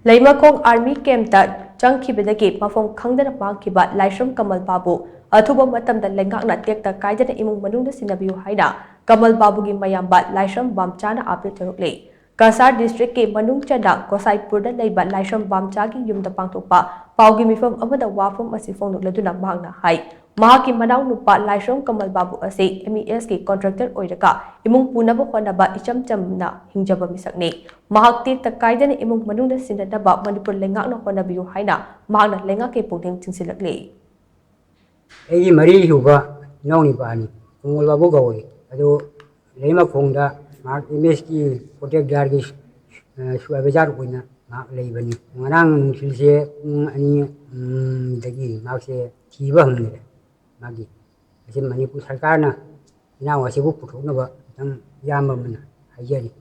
Leimakong Army Camp ta changkhibadagi mafom khangdana pangkhiba Laishram Kamal Babu athuba matamda lengakna tekta kaidana imung manungda sinabiyu haina Kamal Babugi mayamba Laishram Bamchana apil tarukle Kasar district ke manung chada Gosaipurda leiba Laishram Bamchagi yumda pangthokpa paugi mifam amada wafam asi fongnukladuna mahakna hai Mahaki Manau Nupa Laishram Kamal Babu ase MES ki contractor oiraka imung punaba honaba icham chamna hingjaba misakne Mahak tekta kaidana imung manungda sinadaba Manipur lengakna honabiyu haina mahakna lengak ke pungthing chingsilakle Egi mari huba nauni bani Kamal Babu gawe ado Leimakongda Mahak MES ki protect gargi suabejar koina mahak leibani ngarang nungsilse ani dagi mahakse thiba hangne magi Manipur Sarkarna ina wasibu puthoknaba tang yamba mana hajari